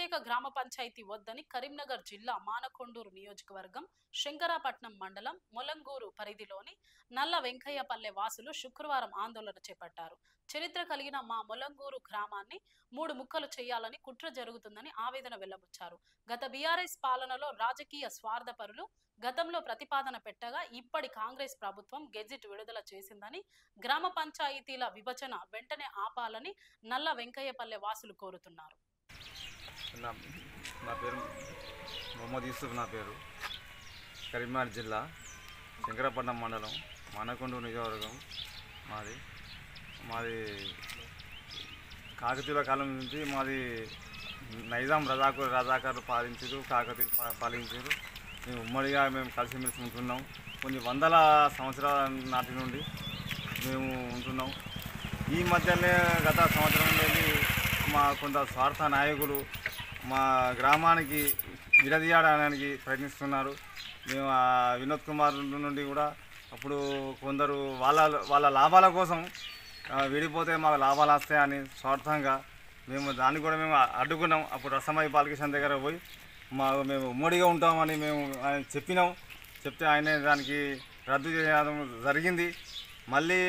ప్రత్యేక గ్రామ పంచాయతీ వద్దని కరీంనగర్ జిల్లా మానకొండూరు నియోజకవర్గం శంకరాపట్నం మండలం మొలంగూరు పరిధిలోని నల్ల వెంకయ్యపల్లె వాసులు శుక్రవారం ఆందోళన చేపట్టారు. చరిత్ర కలిగిన మా మొలంగూరు గ్రామాన్ని 3 ముక్కలు చేయాలని కుట్ర జరుగుతుందని ఆవేదన వెల్లబుచ్చారు. గత బీఆర్ఎస్ పాలనలో రాజకీయ స్వార్థపరులు గతంలో ప్రతిపాదన పెట్టగా ఇప్పటి కాంగ్రెస్ ప్రభుత్వం గెజిట్ విడుదల చేసిందని, గ్రామ పంచాయతీల విభజన వెంటనే ఆపాలని నల్ల వెంకయ్యపల్లె వాసులు కోరుతున్నారు. నా పేరు మొహమ్మద్ యూసుఫ్. నా పేరు కరీంనగర్ జిల్లా శంకరాపట్నం మండలం మానకొండూరు నియోజకవర్గం మాది కాకతీయుల కాలం నుంచి మాది నైజాం రజాకారులు పాలించారు, కాకతీయులు పాలించారు. మేము ఉమ్మడిగా కలిసిమెలిసి ఉంటున్నాం. కొన్ని వందల సంవత్సరాల నాటి నుండి మేము ఉంటున్నాం. ఈ మధ్యనే గత సంవత్సరం నుండి మా కొంత స్వార్థ నాయకులు మా గ్రామానికి విడదీయడానికి ప్రయత్నిస్తున్నారు. మేము వినోద్ కుమార్ నుండి కూడా అప్పుడు కొందరు వాళ్ళ లాభాల కోసం విడిపోతే మాకు లాభాలు వస్తాయని స్వార్థంగా దాన్ని కూడా మేము అడ్డుకున్నాం. అప్పుడు రసమయ్య బాలకృష్ణ దగ్గర పోయి మేము ఉమ్మడిగా ఉంటామని ఆయన చెప్తే ఆయనే దానికి రద్దు చేయడం జరిగింది. మళ్ళీ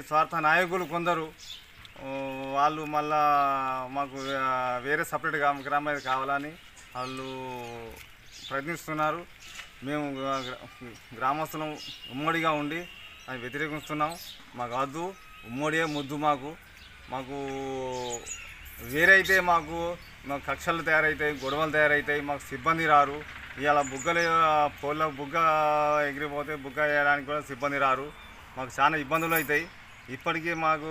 స్వార్థ నాయకులు కొందరు వాళ్ళు మళ్ళా మాకు వేరే సపరేట్ గ్రామం కావాలని వాళ్ళు ప్రయత్నిస్తున్నారు. మేము గ్రామస్తులం ఉమ్మడిగా ఉండి అని వ్యతిరేకిస్తున్నాం. మాకు వద్దు, ఉమ్మడియే ముద్దు. మాకు వేరే అయితే మాకు కక్షలు తయారవుతాయి, గొడవలు తయారవుతాయి, మాకు సిబ్బంది రారు. ఇవాళ బుగ్గ ఎగిరిపోతే బుగ్గ వేయడానికి కూడా సిబ్బంది రారు. మాకు చాలా ఇబ్బందులు అవుతాయి. ఇప్పటికీ మాకు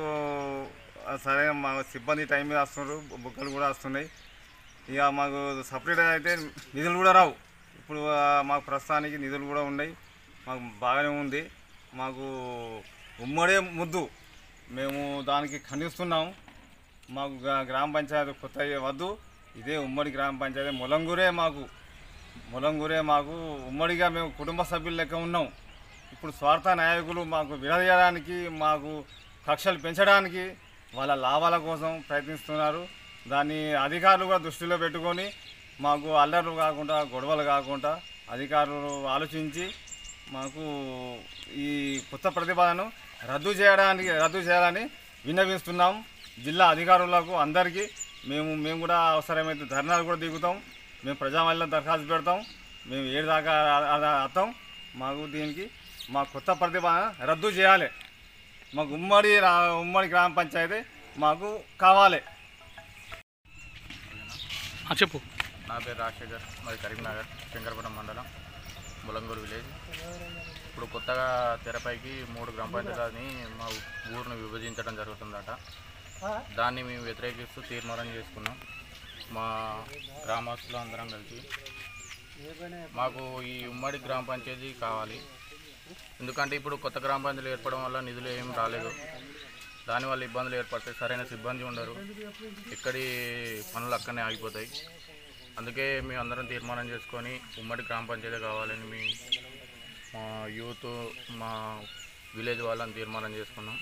సరైన మా సిబ్బంది టైం మీద వస్తున్నారు, బుగ్గలు కూడా వస్తున్నాయి. ఇక మాకు సపరేట్గా అయితే నిధులు కూడా రావు. ఇప్పుడు మాకు ప్రస్తుతానికి నిధులు కూడా ఉన్నాయి, మాకు బాగానే ఉంది. మాకు ఉమ్మడే ముద్దు, మేము దానికి ఖండిస్తున్నాం. మాకు గ్రామ పంచాయతీ కొత్త వద్దు, ఇదే ఉమ్మడి గ్రామ పంచాయతీ మొలంగూరే మాకు ఉమ్మడిగా మేము కుటుంబ సభ్యుల లెక్క ఉన్నాం. ఇప్పుడు స్వార్థ నాయకులు మాకు విడదీయడానికి, మాకు కక్షలు పెంచడానికి, వాళ్ళ లాభాల కోసం ప్రయత్నిస్తున్నారు. దాన్ని అధికారులు కూడా దృష్టిలో పెట్టుకొని మాకు అల్లర్లు కాకుండా, గొడవలు కాకుండా అధికారులు ఆలోచించి మాకు ఈ కొత్త ప్రతిపాదనను రద్దు చేయాలని విన్నవిస్తున్నాం. జిల్లా అధికారులకు అందరికీ మేము కూడా అవసరమైతే ధర్నాలు కూడా దిగుతాం. మేము ప్రజావాణిలో దరఖాస్తు పెడతాం. మేము ఏడు దాకా అర్థం. మాకు దీనికి మా కొత్త ప్రతిపాదన రద్దు చేయాలి. మాకు ఉమ్మడి గ్రామ పంచాయతీ మాకు కావాలి. చెప్పు. నా పేరు రాజశేఖర్, మాది కరీంనగర్ శంకరపట్నం మండలం మొలంగూరు విలేజ్. ఇప్పుడు కొత్తగా తెరపైకి 3 గ్రామ పంచాయతీలని మా ఊరిని విభజించడం జరుగుతుందట. దాన్ని మేము వ్యతిరేకిస్తూ తీర్మానం చేసుకున్నాం. మా గ్రామస్తులు అందరం కలిసి మాకు ఈ ఉమ్మడి గ్రామ పంచాయతీ కావాలి. ఎందుకంటే ఇప్పుడు కొత్త గ్రామ పంచాయతీలు ఏర్పడడం వల్ల నిధులు ఏం రాలేదు. దానివల్ల ఇబ్బందులు ఏర్పడతాయి, సరైన సిబ్బంది ఉండరు, ఎక్కడి పనులు అక్కడనే ఆగిపోతాయి. అందుకే మేము అందరం తీర్మానం చేసుకొని ఉమ్మడి గ్రామ పంచాయతీ కావాలని మా యూత్, మా విలేజ్ వాళ్ళని తీర్మానం చేసుకున్నాం.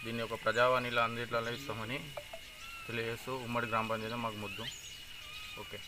దీన్ని ఒక ప్రజావాణిలో అన్నిట్లలో ఇస్తామని తెలియజేస్తూ ఉమ్మడి గ్రామ పంచాయతీ మాకు ముద్దు. ఓకే.